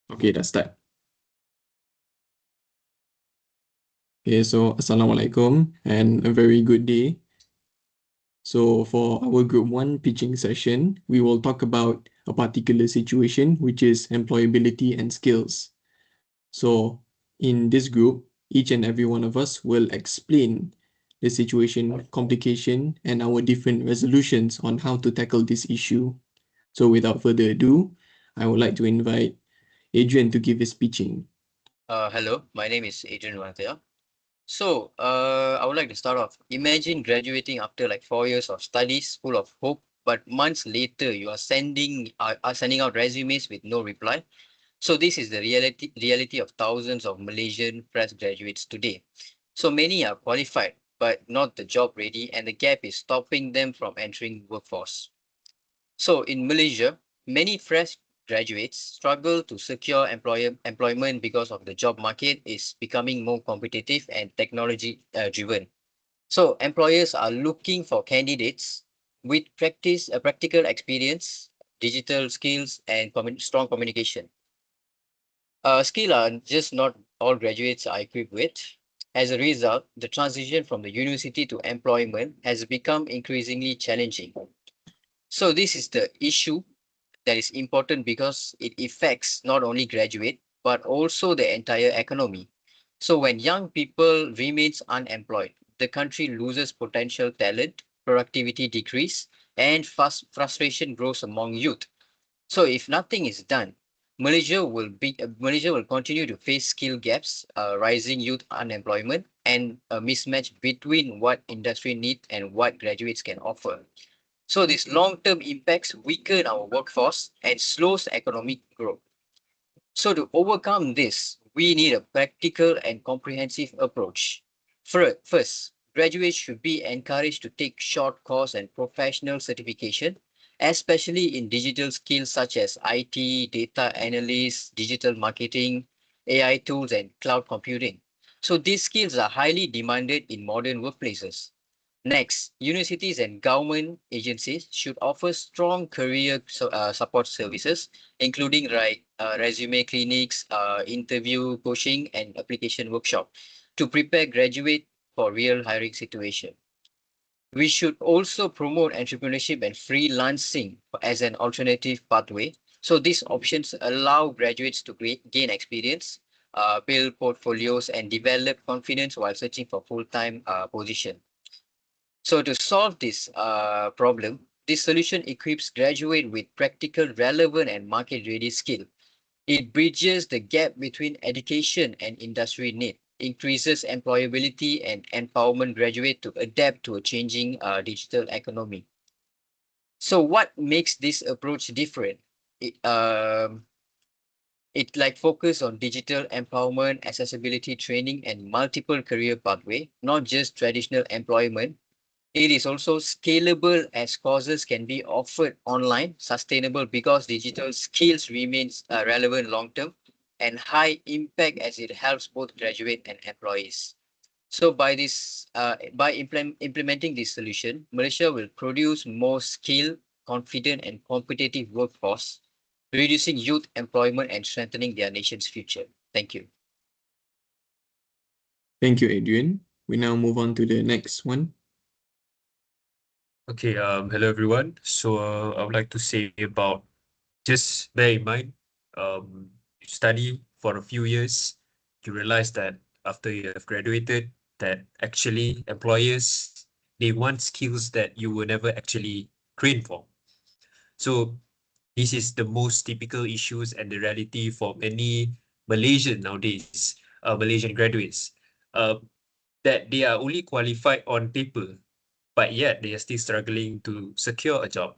Okay, dah start. Okay, so Assalamualaikum and a very good day. So for our group 1 pitching session, we will talk about a particular situation, which is employability and skills. So in this group, each and every one of us will explain the situation, complication, and our different resolutions on how to tackle this issue. So without further ado, I would like to invite Adrian to give his pitching. Hello, my name is Adrian Vanathaiya. I would like to start off. Imagine graduating after like 4 years of studies, full of hope, but months later you are sending out resumes with no reply. So this is the reality of thousands of Malaysian fresh graduates today. So many are qualified, but not the job ready, and the gap is stopping them from entering workforce. So in Malaysia, many fresh graduates struggle to secure employment because of the job market is becoming more competitive and technology driven. So employers are looking for candidates with practical experience, digital skills, and strong communication. Skill are just not all graduates are equipped with. As a result, the transition from the university to employment has become increasingly challenging. So this is the issue that is important because it affects not only graduate but also the entire economy. So when young people remains unemployed, the country loses potential talent, productivity decrease, and frustration grows among youth. So if nothing is done, Malaysia will continue to face skill gaps, rising youth unemployment, and a mismatch between what industry needs and what graduates can offer. So these long-term impacts weaken our workforce and slows economic growth. So to overcome this, we need a practical and comprehensive approach. First, graduates should be encouraged to take short course and professional certification, especially in digital skills such as IT, data analysis, digital marketing, AI tools, and cloud computing. So these skills are highly demanded in modern workplaces. Next, universities and government agencies should offer strong career support services, including resume clinics, interview coaching, and application workshop to prepare graduate for real hiring situation. We should also promote entrepreneurship and freelancing as an alternative pathway. So these options allow graduates to gain experience, build portfolios, and develop confidence while searching for full-time position. So to solve this problem, this solution equips graduate with practical, relevant, and market-ready skill. It bridges the gap between education and industry need, increases employability, and empowerment graduate to adapt to a changing digital economy. So what makes this approach different? It, um, it like focus on digital empowerment, accessibility training, and multiple career pathway, not just traditional employment. It is also scalable as courses can be offered online, sustainable because digital skills remains relevant long term, and high impact as it helps both graduate and employees. So by implementing this solution, Malaysia will produce more skilled, confident, and competitive workforce, reducing youth employment and strengthening their nation's future. Thank you. Thank you, Adrian. We now move on to the next one. Okay, hello everyone. I would like to say about just bear in mind, you study for a few years, you realize that after you have graduated, that actually employers, they want skills that you were never actually trained for. So this is the most typical issues and the reality for many Malaysian nowadays, Malaysian graduates, uh, that they are only qualified on paper, but yet they are still struggling to secure a job.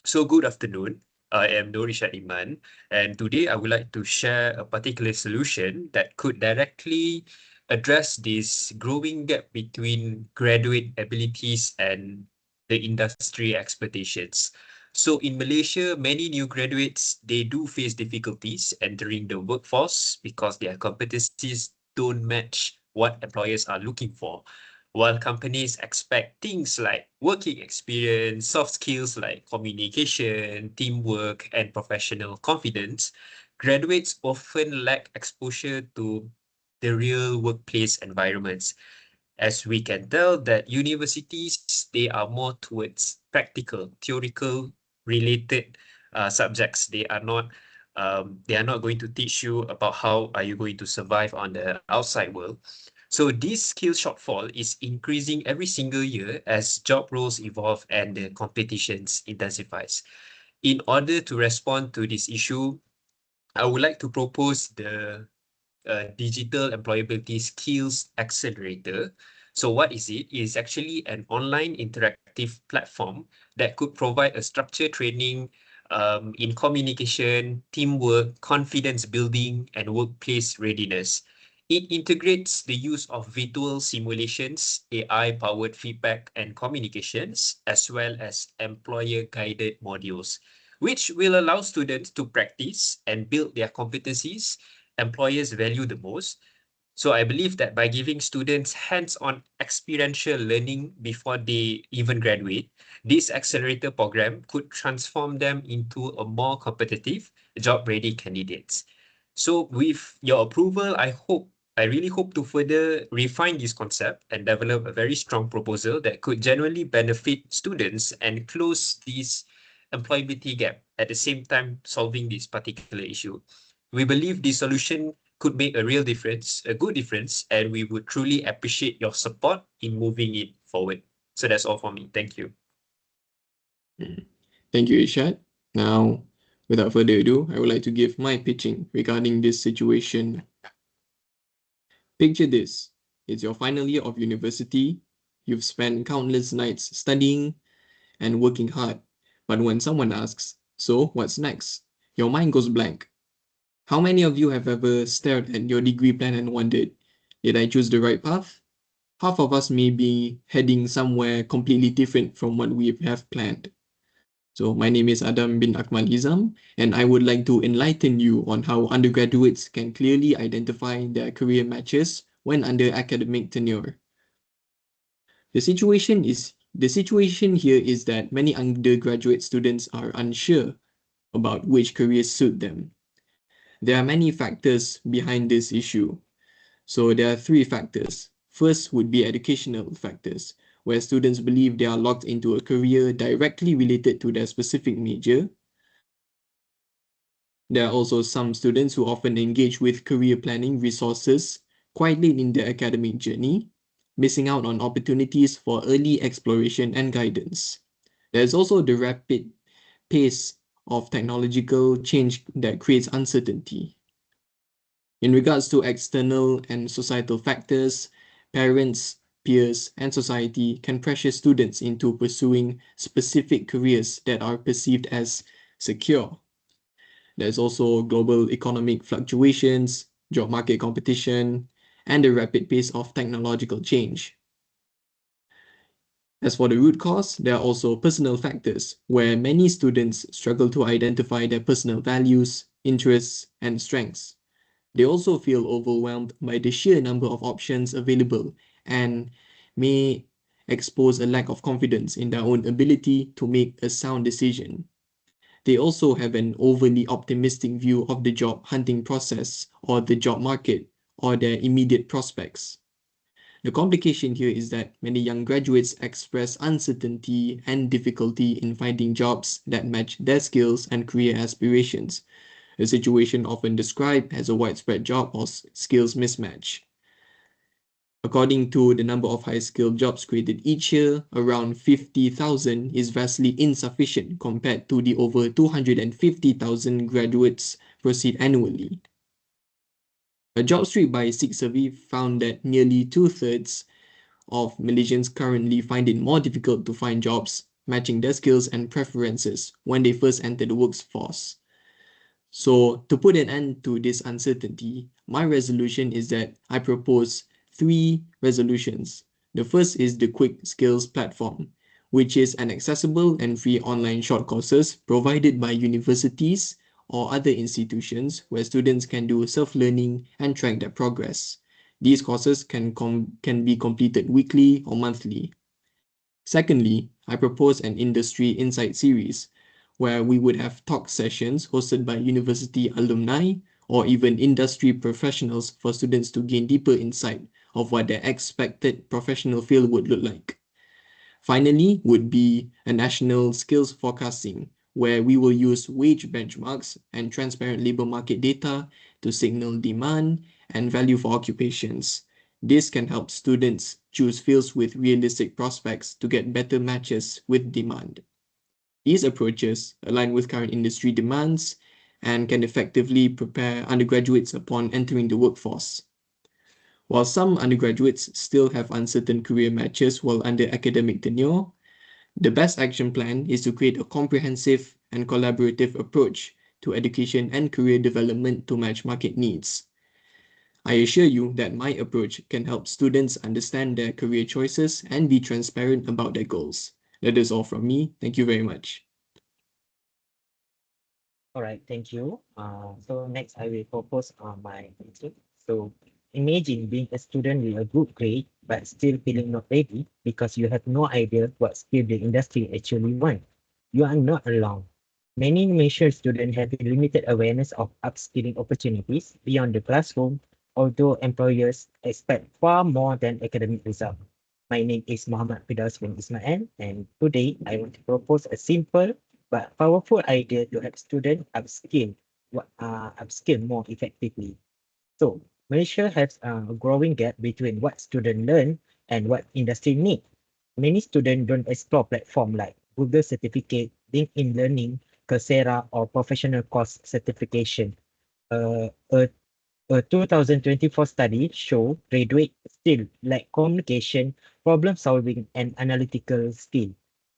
So good afternoon. I am Irsyad Iman, and today I would like to share a particular solution that could directly address this growing gap between graduate abilities and the industry expectations. So in Malaysia, many new graduates, they do face difficulties entering the workforce because their competencies don't match what employers are looking for. While companies expect things like working experience, soft skills like communication, teamwork, and professional confidence, graduates often lack exposure to the real workplace environments. As we can tell that universities, they are more towards practical, theoretical related subjects. They are not going to teach you about how are you going to survive on the outside world. So this skill shortfall is increasing every single year as job roles evolve and the competitions intensifies. In order to respond to this issue, I would like to propose the Digital Employability Skills Accelerator. So what is it? It is actually an online interactive platform that could provide a structured training in communication, teamwork, confidence building, and workplace readiness. It integrates the use of virtual simulations, AI-powered feedback and communications, as well as employer-guided modules, which will allow students to practice and build their competencies employers value the most. So I believe that by giving students hands-on experiential learning before they even graduate, this accelerator program could transform them into a more competitive, job-ready candidates. So with your approval, I really hope to further refine this concept and develop a very strong proposal that could genuinely benefit students and close this employability gap at the same time solving this particular issue. We believe the solution could make a real difference, a good difference, and we would truly appreciate your support in moving it forward. So that's all for me. Thank you. Thank you, Irsyad. Now, without further ado, I would like to give my pitching regarding this situation. Picture this. It's your final year of university. You've spent countless nights studying and working hard. But when someone asks, so what's next? Your mind goes blank. How many of you have ever stared at your degree plan and wondered, did I choose the right path? Half of us may be heading somewhere completely different from what we have planned. So my name is Adam bin Akmal Hizam, and I would like to enlighten you on how undergraduates can clearly identify their career matches when under academic tenure. The situation here is that many undergraduate students are unsure about which careers suit them. There are many factors behind this issue. So there are three factors. First would be educational factors, where students believe they are locked into a career directly related to their specific major. There are also some students who often engage with career planning resources quite late in their academic journey, missing out on opportunities for early exploration and guidance. There's also the rapid pace of technological change that creates uncertainty. In regards to external and societal factors, parents, peers, and society can pressure students into pursuing specific careers that are perceived as secure. There's also global economic fluctuations, job market competition, and the rapid pace of technological change. As for the root cause, there are also personal factors, where many students struggle to identify their personal values, interests, and strengths. They also feel overwhelmed by the sheer number of options available and may expose a lack of confidence in their own ability to make a sound decision. They also have an overly optimistic view of the job hunting process or the job market or their immediate prospects. The complication here is that many young graduates express uncertainty and difficulty in finding jobs that match their skills and career aspirations, a situation often described as a widespread job or skills mismatch. According to the number of high-skilled jobs created each year, around 50,000 is vastly insufficient compared to the over 250,000 graduates proceed annually. A job street by SIG survey found that nearly two-thirds of Malaysians currently find it more difficult to find jobs matching their skills and preferences when they first enter the workforce. So, to put an end to this uncertainty, my resolution is that I propose three resolutions. The first is the Quick Skills platform, which is an accessible and free online short courses provided by universities or other institutions where students can do self-learning and track their progress. These courses can be completed weekly or monthly. Secondly, I propose an industry insight series where we would have talk sessions hosted by university alumni or even industry professionals for students to gain deeper insight of what their expected professional field would look like. Finally, would be a national skills forecasting, where we will use wage benchmarks and transparent labor market data to signal demand and value for occupations. This can help students choose fields with realistic prospects to get better matches with demand. These approaches align with current industry demands and can effectively prepare undergraduates upon entering the workforce. While some undergraduates still have uncertain career matches while under academic tenure, the best action plan is to create a comprehensive and collaborative approach to education and career development to match market needs. I assure you that my approach can help students understand their career choices and be transparent about their goals. That is all from me. Thank you very much. All right, thank you. So next I will propose my answer. So imagine being a student with a good grade, but still feeling not ready because you have no idea what skill the industry actually want. You are not alone. Many Malaysian students have limited awareness of upskilling opportunities beyond the classroom, although employers expect far more than academic results. My name is Firdaus bin Ismail, and today I want to propose a simple but powerful idea to help students upskill more effectively. So Malaysia has a growing gap between what students learn and what industry need. Many students don't explore platforms like Google Certificate, LinkedIn Learning, Coursera, or professional course certification. Uh, a a 2024 study show graduates still lack communication, problem solving, and analytical skill.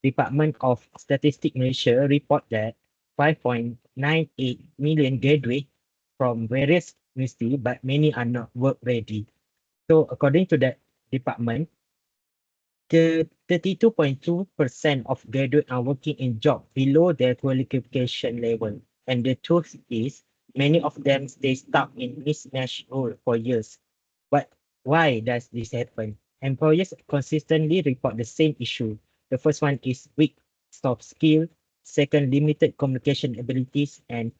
Department of Statistics Malaysia report that 5.98 million graduates from various universities, but many are not work ready. So according to that department, the 32.2% of graduates are working in jobs below their qualification level. And the truth is, many of them stay stuck in mismatched role for years. But why does this happen? Employers consistently report the same issue. The first one is weak soft skill, second, limited communication abilities, and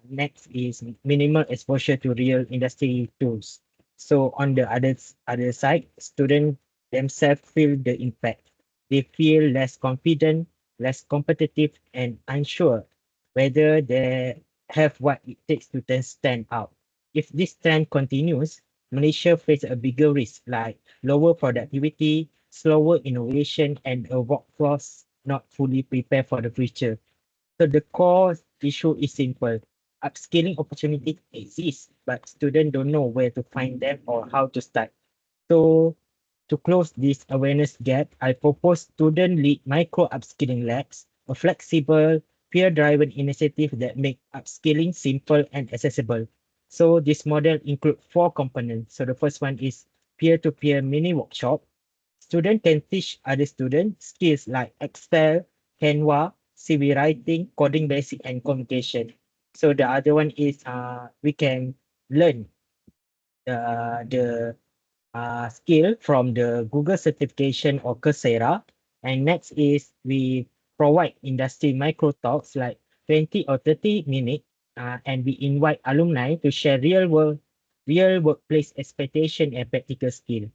next is minimal exposure to real industry tools. So on the other side, students themselves feel the impact. They feel less confident, less competitive, and unsure whether they have what it takes to then stand out. If this trend continues, Malaysia faces a bigger risk like lower productivity, slower innovation, and a workforce not fully prepared for the future. So the core issue is simple. Upskilling opportunities exist, but students don't know where to find them or how to start. So to close this awareness gap, I propose student-led micro upskilling labs, a flexible, peer-driven initiative that make upskilling simple and accessible. So this model includes four components. So the first one is peer-to-peer mini workshop. Student can teach other students skills like Excel, Canva, CV writing, coding basic, and communication. So the other one is we can learn the skill from the Google certification or Coursera. And next is we provide industry micro talks like 20 or 30 minutes, and we invite alumni to share real workplace expectation and practical skill.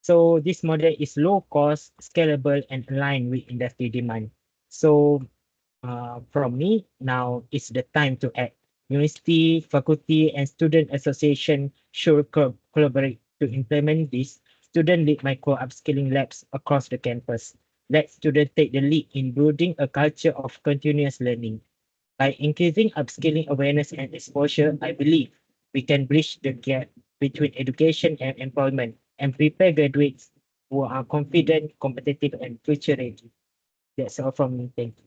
So this model is low cost, scalable, and aligned with industry demand. So from me, now it's the time to act. University, faculty, and student association should collaborate to implement this student-led micro upskilling labs across the campus. Let students take the lead in building a culture of continuous learning. By increasing upskilling awareness and exposure, I believe we can bridge the gap between education and employment and prepare graduates who are confident, competitive, and future ready. That's all from me. Thank you.